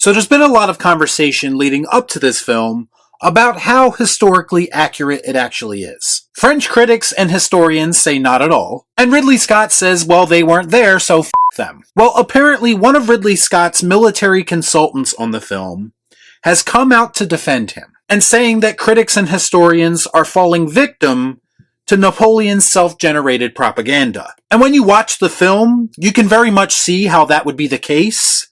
So there's been a lot of conversation leading up to this film about how historically accurate it actually is. French critics and historians say not at all, and Ridley Scott says, well, they weren't there, so f*** them. Well, apparently one of Ridley Scott's military consultants on the film has come out to defend him, and saying that critics and historians are falling victim to Napoleon's self-generated propaganda. And when you watch the film, you can very much see how that would be the case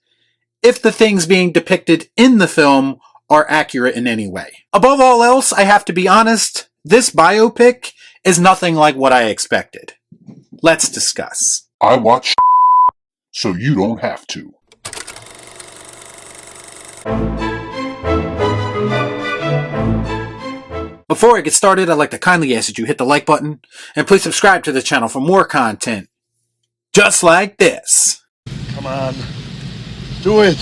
if the things being depicted in the film are accurate in any way. Above all else, I have to be honest, this biopic is nothing like what I expected. Let's discuss. I watch so you don't have to. Before I get started, I'd like to kindly ask that you hit the like button, and please subscribe to the channel for more content just like this. Come on. Do it!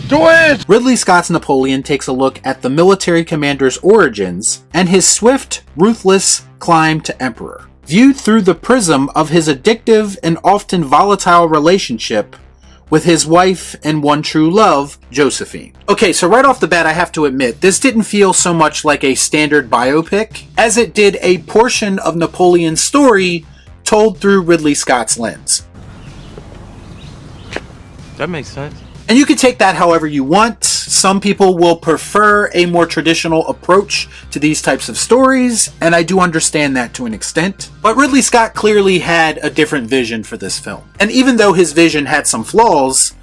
Do it! Ridley Scott's Napoleon takes a look at the military commander's origins and his swift, ruthless climb to emperor, viewed through the prism of his addictive and often volatile relationship with his wife and one true love, Josephine. Okay, so right off the bat, I have to admit, this didn't feel so much like a standard biopic as it did a portion of Napoleon's story told through Ridley Scott's lens. That makes sense. And you can take that however you want. Some people will prefer a more traditional approach to these types of stories, and I do understand that to an extent. But Ridley Scott clearly had a different vision for this film. And even though his vision had some flaws,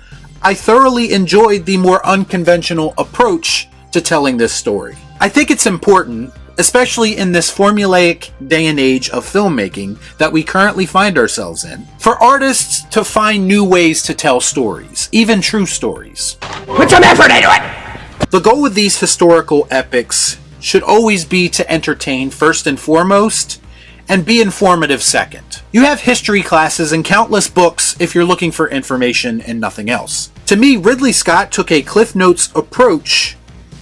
I thoroughly enjoyed the more unconventional approach to telling this story. I think it's important, especially in this formulaic day and age of filmmaking that we currently find ourselves in, for artists to find new ways to tell stories, even true stories. Put some effort into it! The goal with these historical epics should always be to entertain first and foremost, and be informative second. You have history classes and countless books if you're looking for information and nothing else. To me, Ridley Scott took a Cliff Notes approach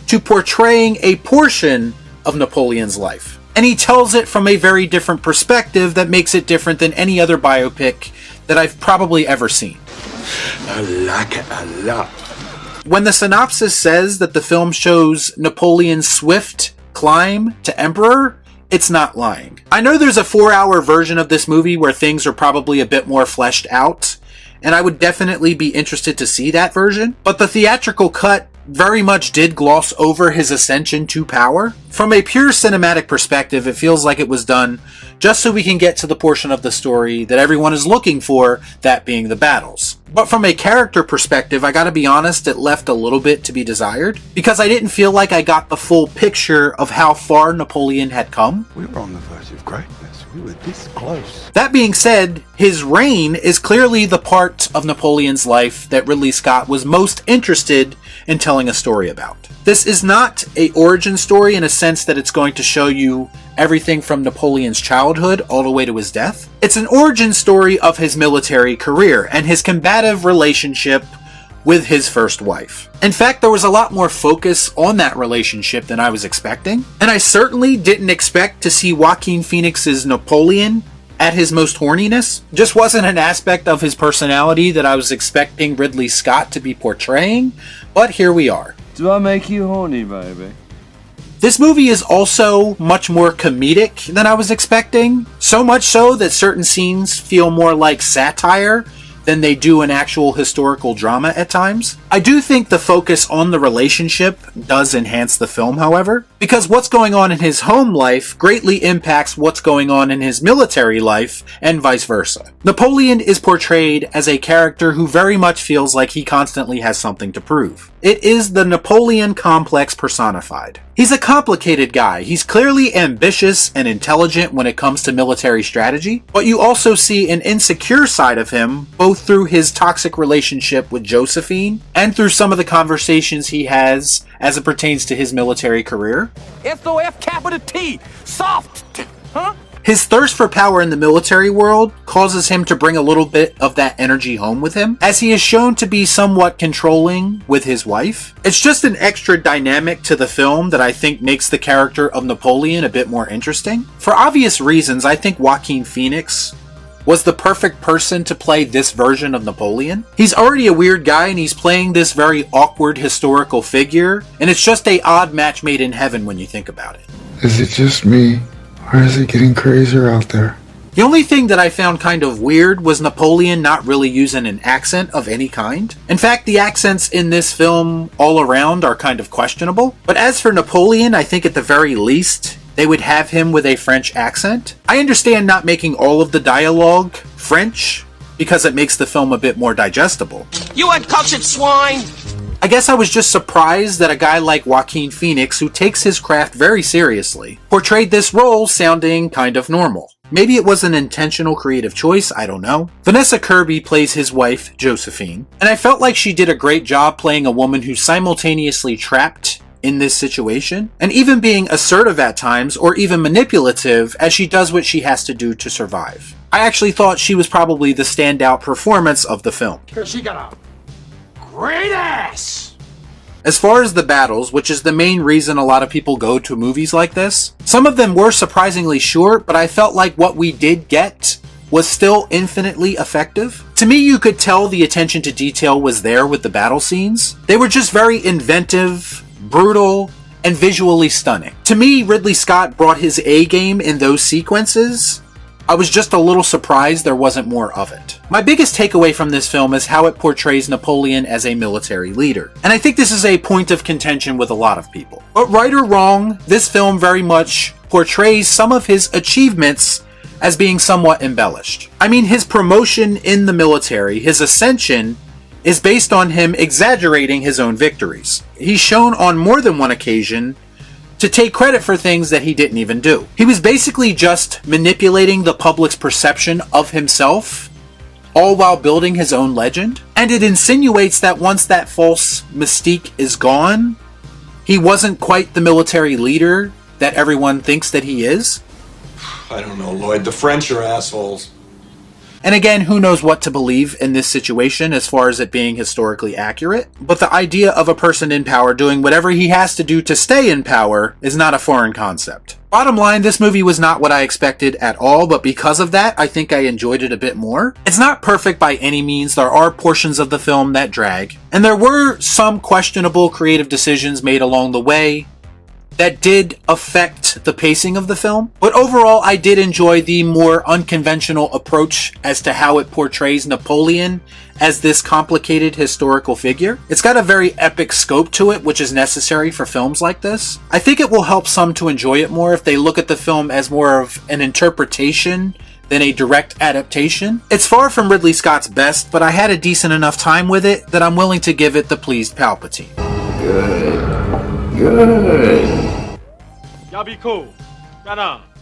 to portraying a portion of Napoleon's life. And he tells it from a very different perspective that makes it different than any other biopic that I've probably ever seen. I like it a lot. When the synopsis says that the film shows Napoleon's swift climb to emperor, it's not lying. I know there's a 4-hour version of this movie where things are probably a bit more fleshed out, and I would definitely be interested to see that version, but the theatrical cut very much did gloss over his ascension to power. From a pure cinematic perspective, it feels like it was done just so we can get to the portion of the story that everyone is looking for, that being the battles. But from a character perspective, I gotta be honest, it left a little bit to be desired, because I didn't feel like I got the full picture of how far Napoleon had come. We were on the verge of greatness. We were this close. That being said, his reign is clearly the part of Napoleon's life that Ridley Scott was most interested in telling a story about. This is not an origin story in a sense that it's going to show you everything from Napoleon's childhood all the way to his death. It's an origin story of his military career and his combative relationship with his first wife. In fact, there was a lot more focus on that relationship than I was expecting, and I certainly didn't expect to see Joaquin Phoenix's Napoleon at his most horniness. Just wasn't an aspect of his personality that I was expecting Ridley Scott to be portraying, but here we are. Do I make you horny, baby? This movie is also much more comedic than I was expecting, so much so that certain scenes feel more like satire than they do an actual historical drama at times. I do think the focus on the relationship does enhance the film, however, because what's going on in his home life greatly impacts what's going on in his military life, and vice versa. Napoleon is portrayed as a character who very much feels like he constantly has something to prove. It is the Napoleon complex personified. He's a complicated guy. He's clearly ambitious and intelligent when it comes to military strategy, but you also see an insecure side of him, both through his toxic relationship with Josephine and through some of the conversations he has as it pertains to his military career. S-O-F capital T. Soft. Huh? His thirst for power in the military world causes him to bring a little bit of that energy home with him, as he is shown to be somewhat controlling with his wife. It's just an extra dynamic to the film that I think makes the character of Napoleon a bit more interesting. For obvious reasons, I think Joaquin Phoenix was the perfect person to play this version of Napoleon. He's already a weird guy and he's playing this very awkward historical figure, and it's just an odd match made in heaven when you think about it. Is it just me, or is it getting crazier out there? The only thing that I found kind of weird was Napoleon not really using an accent of any kind. In fact, the accents in this film all around are kind of questionable. But as for Napoleon, I think at the very least, they would have him with a French accent. I understand not making all of the dialogue French, because it makes the film a bit more digestible. You uncultured swine! I guess I was just surprised that a guy like Joaquin Phoenix, who takes his craft very seriously, portrayed this role sounding kind of normal. Maybe it was an intentional creative choice, I don't know. Vanessa Kirby plays his wife, Josephine, and I felt like she did a great job playing a woman who's simultaneously trapped in this situation, and even being assertive at times, or even manipulative as she does what she has to do to survive. I actually thought she was probably the standout performance of the film. She got a great ass! As far as the battles, which is the main reason a lot of people go to movies like this, some of them were surprisingly short, but I felt like what we did get was still infinitely effective. To me, you could tell the attention to detail was there with the battle scenes. They were just very inventive, brutal, and visually stunning. To me, Ridley Scott brought his A game in those sequences. I was just a little surprised there wasn't more of it. My biggest takeaway from this film is how it portrays Napoleon as a military leader. And I think this is a point of contention with a lot of people. But right or wrong, this film very much portrays some of his achievements as being somewhat embellished. I mean, his promotion in the military, his ascension, is based on him exaggerating his own victories. He's shown on more than one occasion to take credit for things that he didn't even do. He was basically just manipulating the public's perception of himself, all while building his own legend. And it insinuates that once that false mystique is gone, he wasn't quite the military leader that everyone thinks that he is. I don't know, Lloyd. The French are assholes. And again, who knows what to believe in this situation as far as it being historically accurate. But the idea of a person in power doing whatever he has to do to stay in power is not a foreign concept. Bottom line, this movie was not what I expected at all, but because of that, I think I enjoyed it a bit more. It's not perfect by any means. There are portions of the film that drag, and there were some questionable creative decisions made along the way that did affect the pacing of the film. But overall, I did enjoy the more unconventional approach as to how it portrays Napoleon as this complicated historical figure. It's got a very epic scope to it, which is necessary for films like this. I think it will help some to enjoy it more if they look at the film as more of an interpretation than a direct adaptation. It's far from Ridley Scott's best, but I had a decent enough time with it that I'm willing to give it the pleased Palpatine. Good. Y'all be cool. Shut up.